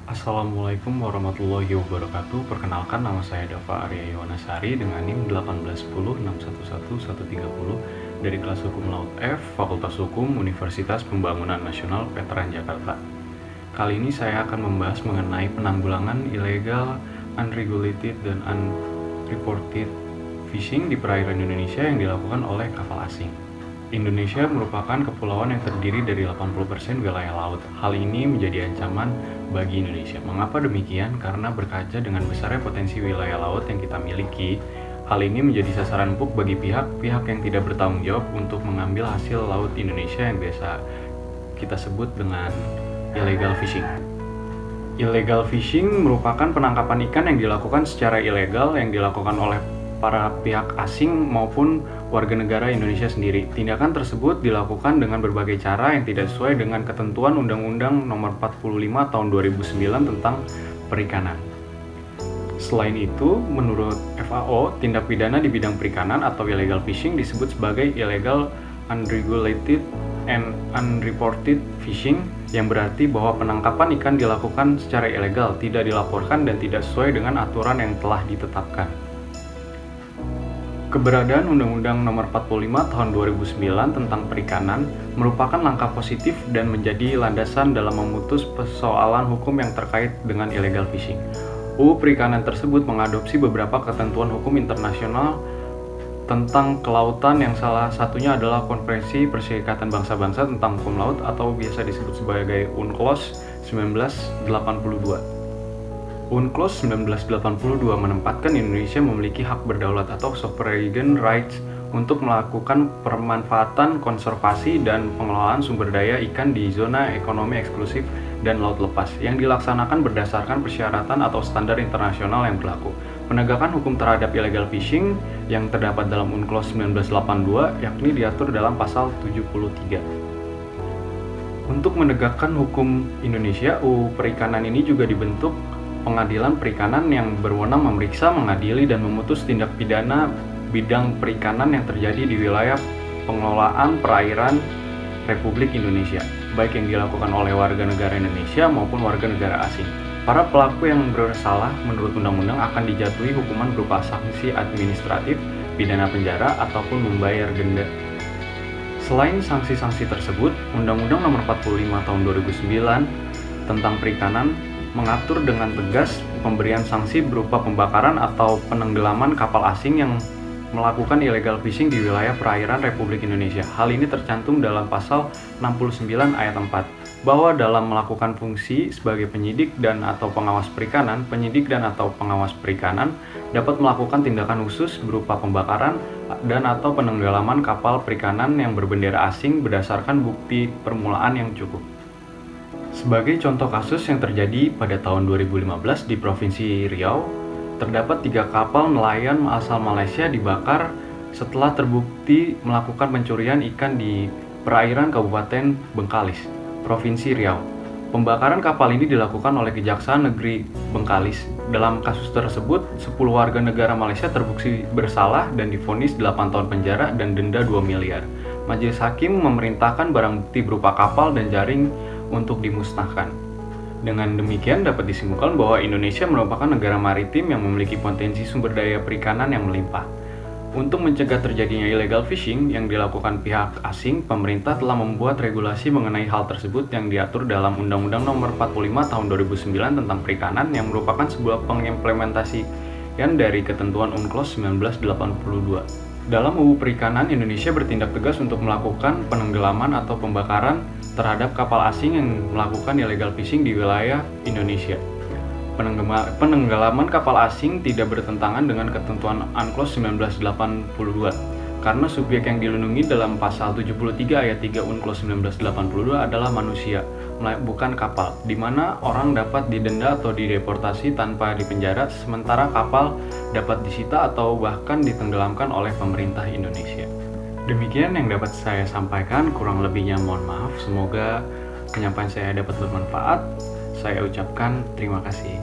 Assalamualaikum warahmatullahi wabarakatuh. Perkenalkan, nama saya Dava Arya Yowanasari dengan NIM 18106111130 dari kelas Hukum Laut F, Fakultas Hukum, Universitas Pembangunan Nasional Veteran Jakarta. Kali ini saya akan membahas mengenai penanggulangan ilegal, unregulated, dan unreported fishing di perairan Indonesia yang dilakukan oleh kapal asing. Indonesia merupakan kepulauan yang terdiri dari 80% wilayah laut. Hal ini menjadi ancaman bagi Indonesia. Mengapa demikian? Karena berkaca dengan besarnya potensi wilayah laut yang kita miliki, hal ini menjadi sasaran empuk bagi pihak-pihak yang tidak bertanggung jawab untuk mengambil hasil laut Indonesia yang biasa kita sebut dengan illegal fishing. Illegal fishing merupakan penangkapan ikan yang dilakukan secara ilegal yang dilakukan oleh para pihak asing maupun warga negara Indonesia sendiri. Tindakan tersebut dilakukan dengan berbagai cara yang tidak sesuai dengan ketentuan Undang-Undang Nomor 45 Tahun 2009 tentang Perikanan. Selain itu, menurut FAO, tindak pidana di bidang perikanan atau illegal fishing disebut sebagai illegal, unregulated, and unreported fishing, yang berarti bahwa penangkapan ikan dilakukan secara ilegal, tidak dilaporkan, dan tidak sesuai dengan aturan yang telah ditetapkan. Keberadaan Undang-Undang Nomor 45 Tahun 2009 tentang Perikanan merupakan langkah positif dan menjadi landasan dalam memutus persoalan hukum yang terkait dengan illegal fishing. UU Perikanan tersebut mengadopsi beberapa ketentuan hukum internasional tentang kelautan yang salah satunya adalah Konvensi Perserikatan Bangsa-Bangsa tentang Hukum Laut atau biasa disebut sebagai UNCLOS 1982. UNCLOS 1982 menempatkan Indonesia memiliki hak berdaulat atau sovereign rights untuk melakukan permanfaatan, konservasi, dan pengelolaan sumber daya ikan di zona ekonomi eksklusif dan laut lepas yang dilaksanakan berdasarkan persyaratan atau standar internasional yang berlaku. Penegakan hukum terhadap illegal fishing yang terdapat dalam UNCLOS 1982 yakni diatur dalam pasal 73. Untuk menegakkan hukum Indonesia, UU Perikanan ini juga dibentuk Pengadilan Perikanan yang berwenang memeriksa, mengadili, dan memutus tindak pidana bidang perikanan yang terjadi di wilayah pengelolaan perairan Republik Indonesia, baik yang dilakukan oleh warga negara Indonesia maupun warga negara asing. Para pelaku yang bersalah menurut undang-undang akan dijatuhi hukuman berupa sanksi administratif, pidana penjara, ataupun membayar denda. Selain sanksi-sanksi tersebut, Undang-Undang Nomor 45 Tahun 2009 tentang Perikanan mengatur dengan tegas pemberian sanksi berupa pembakaran atau penenggelaman kapal asing yang melakukan illegal fishing di wilayah perairan Republik Indonesia. Hal ini tercantum dalam pasal 69 ayat 4, bahwa dalam melakukan fungsi sebagai penyidik dan atau pengawas perikanan, penyidik dan atau pengawas perikanan dapat melakukan tindakan khusus berupa pembakaran dan atau penenggelaman kapal perikanan yang berbendera asing berdasarkan bukti permulaan yang cukup. Sebagai contoh kasus yang terjadi pada tahun 2015 di Provinsi Riau, terdapat 3 kapal nelayan asal Malaysia dibakar setelah terbukti melakukan pencurian ikan di perairan Kabupaten Bengkalis, Provinsi Riau. Pembakaran kapal ini dilakukan oleh Kejaksaan Negeri Bengkalis. Dalam kasus tersebut, 10 warga negara Malaysia terbukti bersalah dan divonis 8 tahun penjara dan denda 2 miliar. Majelis Hakim memerintahkan barang bukti berupa kapal dan jaring untuk dimusnahkan. Dengan demikian dapat disimpulkan bahwa Indonesia merupakan negara maritim yang memiliki potensi sumber daya perikanan yang melimpah. Untuk mencegah terjadinya illegal fishing yang dilakukan pihak asing, pemerintah telah membuat regulasi mengenai hal tersebut yang diatur dalam Undang-Undang Nomor 45 Tahun 2009 tentang Perikanan yang merupakan sebuah pengimplementasian dari ketentuan UNCLOS 1982. Dalam UU Perikanan, Indonesia bertindak tegas untuk melakukan penenggelaman atau pembakaran terhadap kapal asing yang melakukan illegal fishing di wilayah Indonesia. Penenggelaman kapal asing tidak bertentangan dengan ketentuan UNCLOS 1982 karena subjek yang dilindungi dalam pasal 73 ayat 3 UNCLOS 1982 adalah manusia, bukan kapal, di mana orang dapat didenda atau dideportasi tanpa dipenjara, sementara kapal dapat disita atau bahkan ditenggelamkan oleh pemerintah Indonesia. Demikian yang dapat saya sampaikan, kurang lebihnya mohon maaf. Semoga penyampaian saya dapat bermanfaat. Saya ucapkan terima kasih.